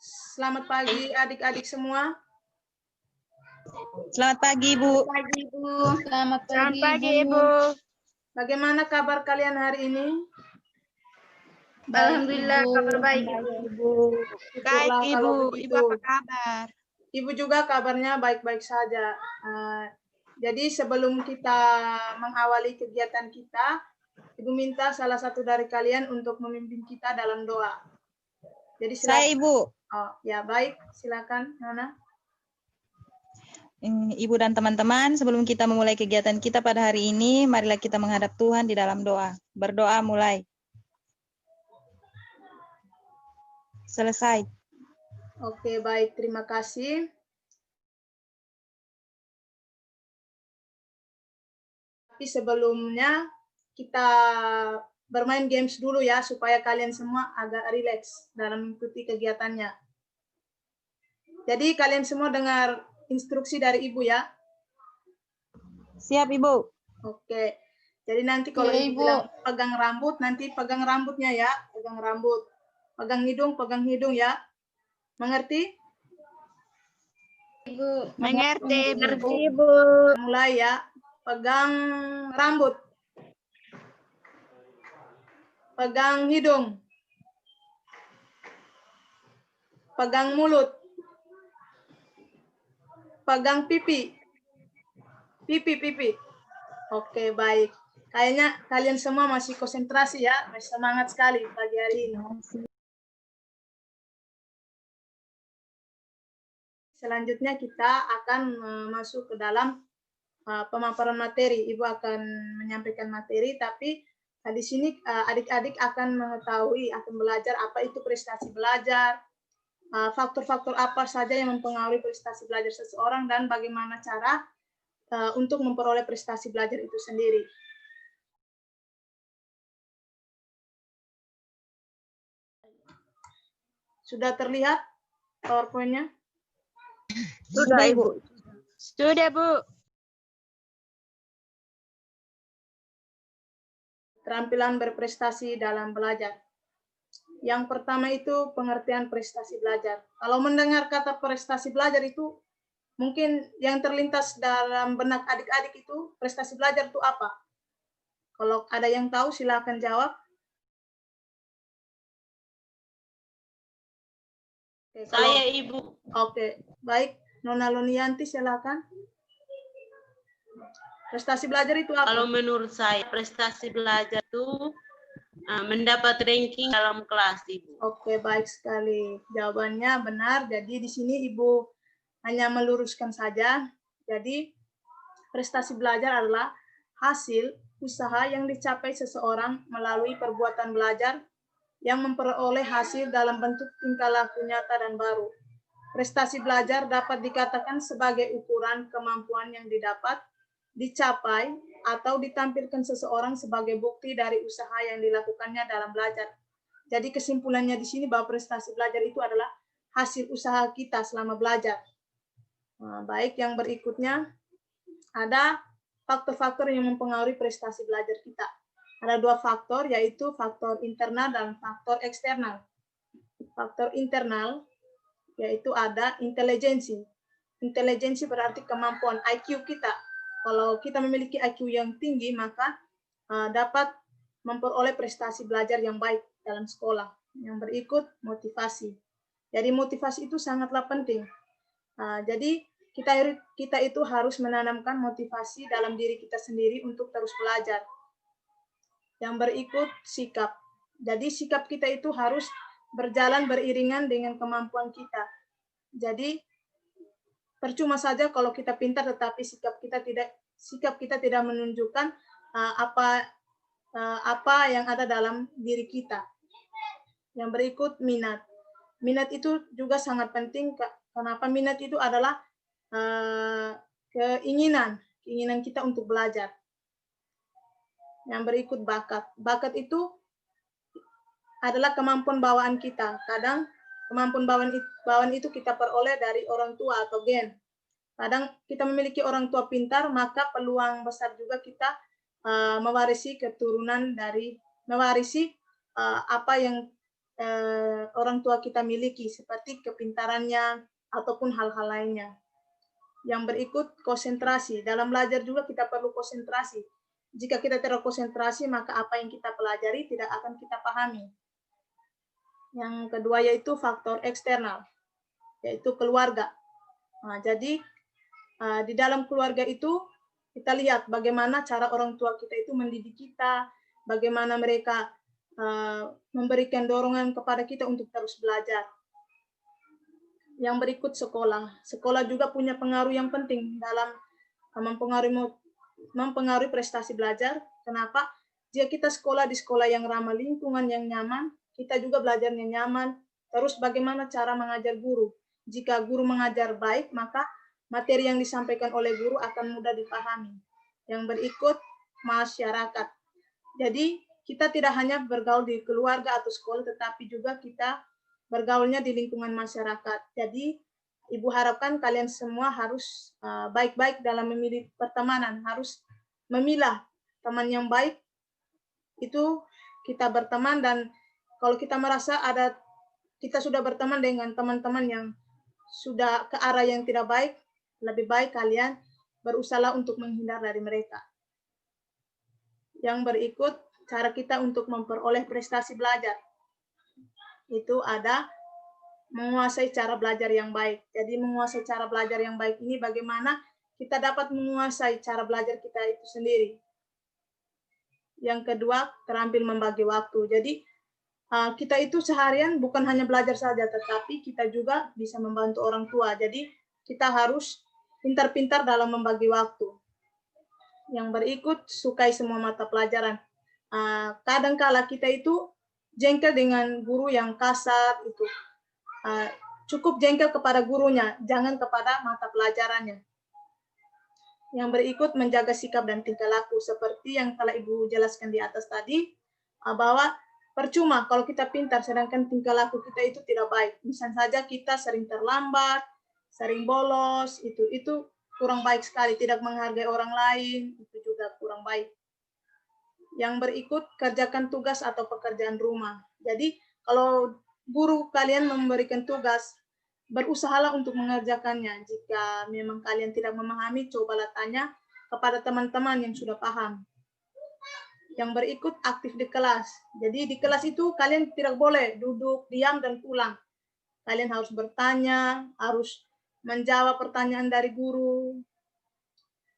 Selamat pagi adik-adik semua. Selamat pagi, Bu. Selamat pagi, Bu. Selamat Selamat pagi, pagi, Ibu. Ibu. Bagaimana kabar kalian hari ini? Alhamdulillah, Ibu. kabar baik, Baik, Ibu. Ibu. Baik, Syukurlah kalau Ibu. begitu. Ibu apa kabar? Ibu juga kabarnya baik-baik saja. Jadi sebelum kita mengawali kegiatan kita, Ibu minta salah satu dari kalian untuk memimpin kita dalam doa. Jadi silakan. Saya, Ibu. Oh, ya baik, silakan, Nona. Ibu dan teman-teman, sebelum kita memulai kegiatan kita pada hari ini, marilah kita menghadap Tuhan di dalam doa. Berdoa mulai. Selesai. Oke, baik, terima kasih. Tapi sebelumnya kita bermain games dulu ya, supaya kalian semua agak rileks dalam mengikuti kegiatannya. Jadi kalian semua dengar instruksi dari Ibu ya. Siap, Ibu. Oke. Jadi nanti kalau Ya, Ibu Ibu. bilang pegang rambut, nanti pegang rambutnya ya. Pegang rambut. Pegang hidung ya. Mengerti? Ibu. Mengerti, Mengerti, Ibu. Mulai ya. Pegang rambut. Pegang hidung. Pegang mulut. Pegang pipi. Pipi. Oke, baik. Kayaknya kalian semua masih konsentrasi ya. Masih semangat sekali pagi hari ini. Selanjutnya kita akan masuk ke dalam pemaparan materi. Ibu akan menyampaikan materi, tapi di sini adik-adik akan mengetahui, akan belajar apa itu prestasi belajar, faktor-faktor apa saja yang mempengaruhi prestasi belajar seseorang, dan bagaimana cara untuk memperoleh prestasi belajar itu sendiri. Sudah terlihat PowerPoint-nya? Sudah, Ibu. Sudah, Bu. Keterampilan berprestasi dalam belajar. Yang pertama itu pengertian prestasi belajar. Kalau mendengar kata prestasi belajar itu, mungkin yang terlintas dalam benak adik-adik itu, prestasi belajar itu apa? Kalau ada yang tahu, silakan jawab. Oke, Saya, Ibu. Oke, baik. Nona Lunianti, silakan. Prestasi belajar itu apa? Kalau menurut saya, prestasi belajar itu mendapat ranking dalam kelas, Ibu. Oke, baik sekali. Jawabannya benar. Jadi di sini Ibu hanya meluruskan saja. Jadi prestasi belajar adalah hasil usaha yang dicapai seseorang melalui perbuatan belajar yang memperoleh hasil dalam bentuk tingkah laku nyata dan baru. Prestasi belajar dapat dikatakan sebagai ukuran kemampuan yang dicapai atau ditampilkan seseorang sebagai bukti dari usaha yang dilakukannya dalam belajar. Jadi kesimpulannya di sini bahwa prestasi belajar itu adalah hasil usaha kita selama belajar. Nah, baik, yang berikutnya ada faktor-faktor yang mempengaruhi prestasi belajar kita. Ada dua faktor, yaitu faktor internal dan faktor eksternal. Faktor internal yaitu ada intelijensi. Intelijensi berarti kemampuan IQ kita. Kalau kita memiliki IQ yang tinggi, maka dapat memperoleh prestasi belajar yang baik dalam sekolah. Yang berikut, motivasi. Jadi motivasi itu sangatlah penting. Jadi kita itu harus menanamkan motivasi dalam diri kita sendiri untuk terus belajar. Yang berikut, sikap. Jadi sikap kita itu harus berjalan beriringan dengan kemampuan kita. Jadi percuma saja kalau kita pintar tetapi sikap kita tidak menunjukkan apa yang ada dalam diri kita. Yang berikut, minat. Minat itu juga sangat penting. Kenapa? Minat itu adalah keinginan kita untuk belajar. Yang berikut, bakat. Bakat itu adalah kemampuan bawaan kita. Kadang kemampuan bawaan itu kita peroleh dari orang tua atau gen. Kadang kita memiliki orang tua pintar, maka peluang besar juga kita mewarisi keturunan mewarisi apa yang orang tua kita miliki, seperti kepintarannya ataupun hal-hal lainnya. Yang berikut, konsentrasi. Dalam belajar juga kita perlu konsentrasi. Jika kita tidak konsentrasi, maka apa yang kita pelajari tidak akan kita pahami. Yang kedua yaitu faktor eksternal, yaitu keluarga. Nah, jadi di dalam keluarga itu kita lihat bagaimana cara orang tua kita itu mendidik kita, bagaimana mereka memberikan dorongan kepada kita untuk terus belajar. Yang berikut sekolah. Sekolah juga punya pengaruh yang penting dalam mempengaruhi prestasi belajar. Kenapa? Jika kita sekolah di sekolah yang ramah lingkungan yang nyaman, kita juga belajarnya nyaman. Terus bagaimana cara mengajar guru? Jika guru mengajar baik, maka materi yang disampaikan oleh guru akan mudah dipahami. Yang berikut, masyarakat. Jadi, kita tidak hanya bergaul di keluarga atau sekolah, tetapi juga kita bergaulnya di lingkungan masyarakat. Jadi, Ibu harapkan kalian semua harus baik-baik dalam memilih pertemanan, harus memilah teman yang baik. Itu kita berteman, dan kalau kita merasa kita sudah berteman dengan teman-teman yang sudah ke arah yang tidak baik, lebih baik kalian berusaha untuk menghindar dari mereka. Yang berikut, cara kita untuk memperoleh prestasi belajar. Itu ada menguasai cara belajar yang baik. Jadi menguasai cara belajar yang baik ini bagaimana kita dapat menguasai cara belajar kita itu sendiri. Yang kedua, terampil membagi waktu. Jadi kita itu seharian bukan hanya belajar saja, tetapi kita juga bisa membantu orang tua. Jadi kita harus pintar-pintar dalam membagi waktu. Yang berikut, sukai semua mata pelajaran. Kadang-kala kita itu jengkel dengan guru yang kasar itu. Cukup jengkel kepada gurunya, jangan kepada mata pelajarannya. Yang berikut, menjaga sikap dan tingkah laku. Seperti yang telah Ibu jelaskan di atas tadi, bahwa percuma kalau kita pintar, sedangkan tingkah laku kita itu tidak baik. Misalnya saja kita sering terlambat, sering bolos, itu kurang baik sekali. Tidak menghargai orang lain, itu juga kurang baik. Yang berikut, kerjakan tugas atau pekerjaan rumah. Jadi, kalau guru kalian memberikan tugas, berusahalah untuk mengerjakannya. Jika memang kalian tidak memahami, cobalah tanya kepada teman-teman yang sudah paham. Yang berikut, aktif di kelas. Jadi di kelas itu kalian tidak boleh duduk, diam, dan pulang. Kalian harus bertanya, harus menjawab pertanyaan dari guru.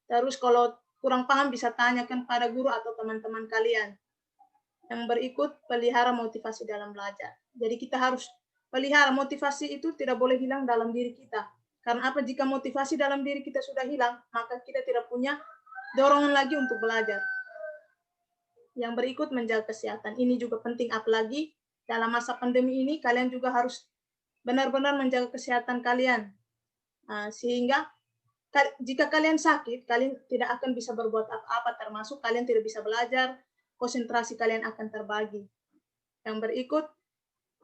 Terus kalau kurang paham bisa tanyakan pada guru atau teman-teman kalian. Yang berikut, pelihara motivasi dalam belajar. Jadi kita harus pelihara motivasi itu tidak boleh hilang dalam diri kita. Karena apa? Jika motivasi dalam diri kita sudah hilang, maka kita tidak punya dorongan lagi untuk belajar. Yang berikut, menjaga kesehatan. Ini juga penting, apalagi dalam masa pandemi ini, kalian juga harus benar-benar menjaga kesehatan kalian. Sehingga jika kalian sakit, kalian tidak akan bisa berbuat apa-apa, termasuk kalian tidak bisa belajar, konsentrasi kalian akan terbagi. Yang berikut,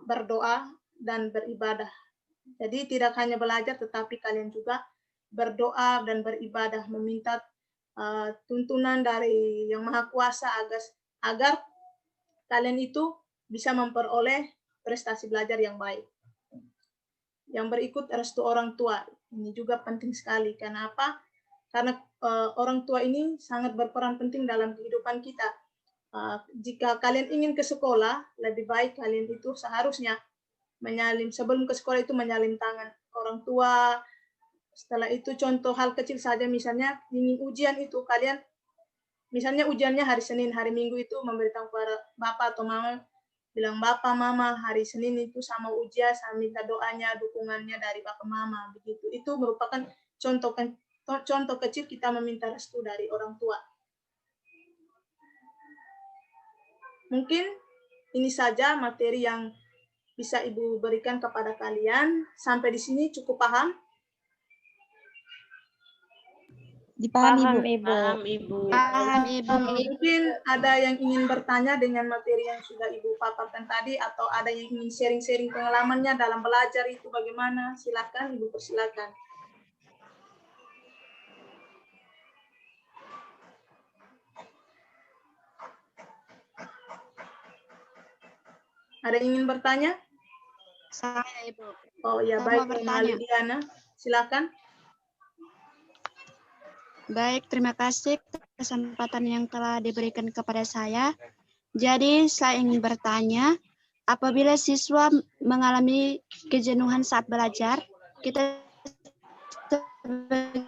berdoa dan beribadah. Jadi tidak hanya belajar, tetapi kalian juga berdoa dan beribadah, meminta tuntunan dari Yang Maha Kuasa agar kalian itu bisa memperoleh prestasi belajar yang baik. Yang berikut, restu orang tua. Ini juga penting sekali. Kenapa? Karena orang tua ini sangat berperan penting dalam kehidupan kita. Jika kalian ingin ke sekolah, lebih baik kalian itu seharusnya sebelum ke sekolah itu menyalin tangan orang tua. Setelah itu contoh hal kecil saja, misalnya ingin ujian itu kalian, misalnya ujiannya hari Senin, hari Minggu itu memberitahu kepada Bapak atau Mama, bilang Bapak, Mama, hari Senin itu sama ujian, saya minta doanya, dukungannya dari Bapak, Mama, begitu. Itu merupakan contoh kecil kita meminta restu dari orang tua. Mungkin ini saja materi yang bisa Ibu berikan kepada kalian. Sampai di sini cukup paham? Dipahami, Ibu. Paham, Ibu. Paham, Ibu. Mungkin ada yang ingin bertanya dengan materi yang sudah Ibu paparkan tadi, atau ada yang ingin sharing-sharing pengalamannya dalam belajar itu bagaimana? Silakan, Ibu persilakan. Ada yang ingin bertanya? Saya, Ibu. Oh ya, Saya baik, mau Nona bertanya. Lidiana. Silakan. Baik, terima kasih kesempatan yang telah diberikan kepada saya. Jadi, saya ingin bertanya, apabila siswa mengalami kejenuhan saat belajar, kita sebagai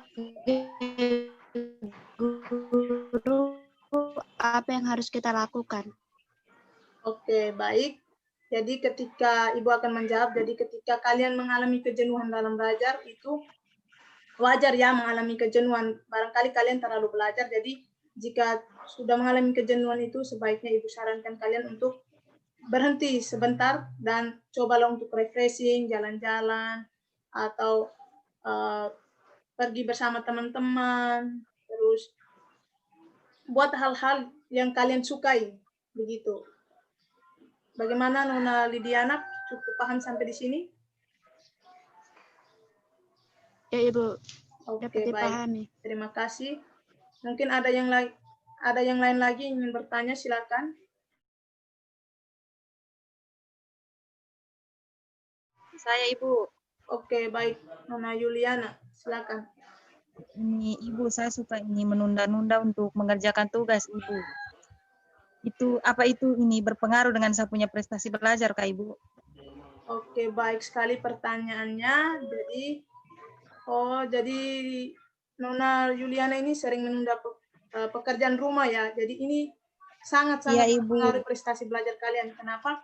guru, apa yang harus kita lakukan? Oke, baik. Jadi ketika Ibu akan menjawab, jadi ketika kalian mengalami kejenuhan dalam belajar, itu wajar ya mengalami kejenuhan. Barangkali kalian terlalu belajar, jadi jika sudah mengalami kejenuhan itu, sebaiknya Ibu sarankan kalian untuk berhenti sebentar dan cobalah untuk refreshing, jalan-jalan, atau pergi bersama teman-teman, terus buat hal-hal yang kalian sukai, begitu. Bagaimana Nona Lidiana? Cukup paham sampai di sini? Ya, Ibu. Oke, Dapat baik. dipahami. Terima kasih. Mungkin ada yang lain lagi yang ingin bertanya, silakan. Saya, Ibu. Oke, baik. Nona Yuliana, silakan. Ini Ibu, saya suka ini menunda-nunda untuk mengerjakan tugas, Ibu. Apa itu ini berpengaruh dengan saya punya prestasi belajar, Kak Ibu? Oke, baik sekali pertanyaannya. Jadi Nona Yuliana ini sering menunda pekerjaan rumah ya. Jadi ini sangat-sangat Iya, Ibu. mempengaruhi prestasi belajar kalian. Kenapa?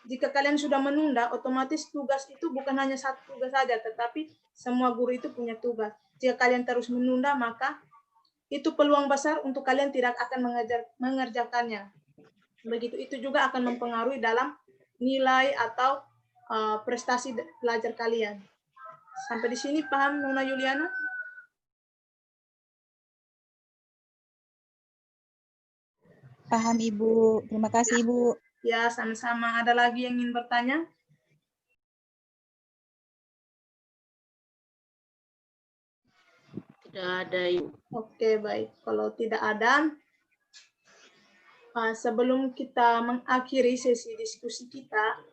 Jika kalian sudah menunda, otomatis tugas itu bukan hanya satu tugas saja, tetapi semua guru itu punya tugas. Jika kalian terus menunda, maka itu peluang besar untuk kalian tidak akan mengerjakannya. Begitu itu juga akan mempengaruhi dalam nilai atau prestasi belajar kalian. Sampai di sini paham, Nona Yuliana? Paham, Ibu. Terima kasih, Ibu. Ya, sama-sama. Ada lagi yang ingin bertanya? Tidak ada, Ibu. Oke, baik. Kalau tidak ada, sebelum kita mengakhiri sesi diskusi kita,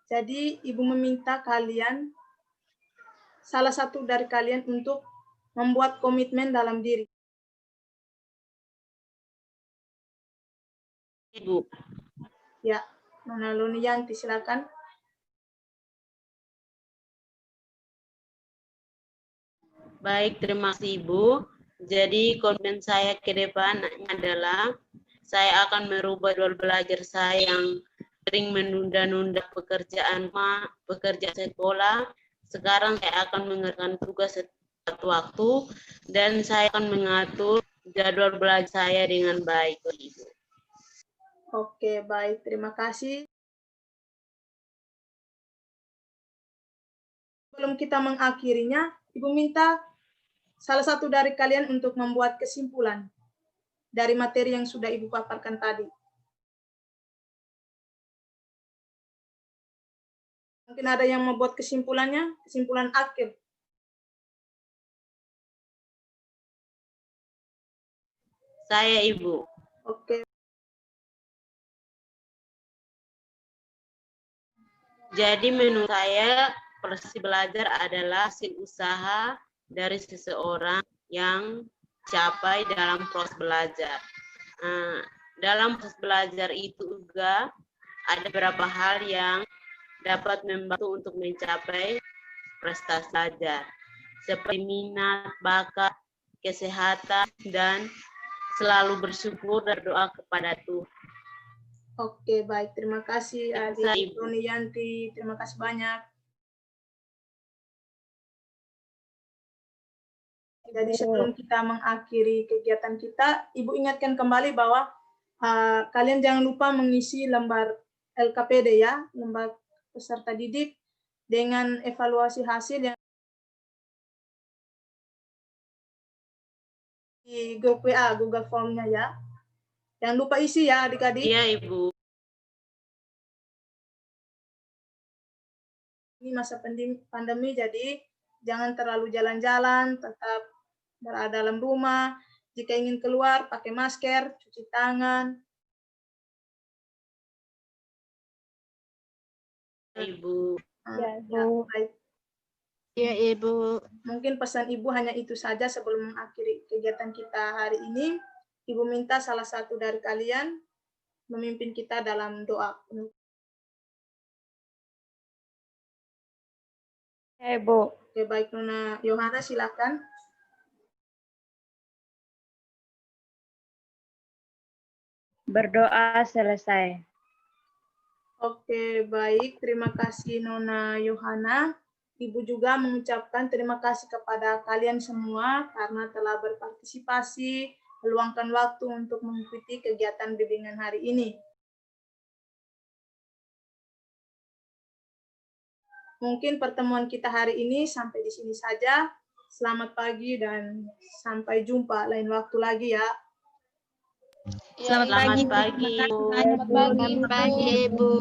jadi Ibu meminta salah satu dari kalian untuk membuat komitmen dalam diri. Ibu. Ya, Nona Lunianti, silakan. Baik, terima kasih Ibu. Jadi komitmen saya ke depan adalah saya akan merubah jadwal belajar saya yang sering menunda-nunda pekerjaan sekolah. Sekarang saya akan mengerjakan tugas tepat waktu dan saya akan mengatur jadwal belajar saya dengan baik, Ibu. Oke, baik. Terima kasih. Sebelum kita mengakhirinya, Ibu minta salah satu dari kalian untuk membuat kesimpulan dari materi yang sudah Ibu paparkan tadi. Mungkin ada yang membuat kesimpulannya, kesimpulan akhir. Saya, Ibu. Oke. Jadi menurut saya prestasi belajar adalah hasil usaha dari seseorang yang capai dalam proses belajar. Dalam proses belajar itu juga ada beberapa hal yang dapat membantu untuk mencapai prestasi belajar, seperti minat, bakat, kesehatan, dan selalu bersyukur dan berdoa kepada Tuhan. Oke, baik. Terima kasih, Adik Ibu. Ronianti. Terima kasih banyak. Jadi sebelum kita mengakhiri kegiatan kita, Ibu ingatkan kembali bahwa kalian jangan lupa mengisi lembar LKPD ya, lembar peserta didik dengan evaluasi hasil yang di grup WA, Google Form-nya ya. Jangan lupa isi ya adik-adik. Iya, Ibu. Ini masa pandemi, jadi jangan terlalu jalan-jalan, tetap berada dalam rumah. Jika ingin keluar, pakai masker, cuci tangan, Ibu. Ya, baik. Ya, Ibu. Mungkin pesan Ibu hanya itu saja sebelum mengakhiri kegiatan kita hari ini. Ibu minta salah satu dari kalian memimpin kita dalam doa. Ibu. Oke, baik Nona Yohana, silakan. Berdoa selesai. Oke, baik. Terima kasih Nona Yohana. Ibu juga mengucapkan terima kasih kepada kalian semua karena telah berpartisipasi, meluangkan waktu untuk mengikuti kegiatan bimbingan hari ini. Mungkin pertemuan kita hari ini sampai di sini saja. Selamat pagi dan sampai jumpa lain waktu lagi ya. Selamat pagi. Selamat pagi. Terima kasih banyak. Selamat pagi, Ibu.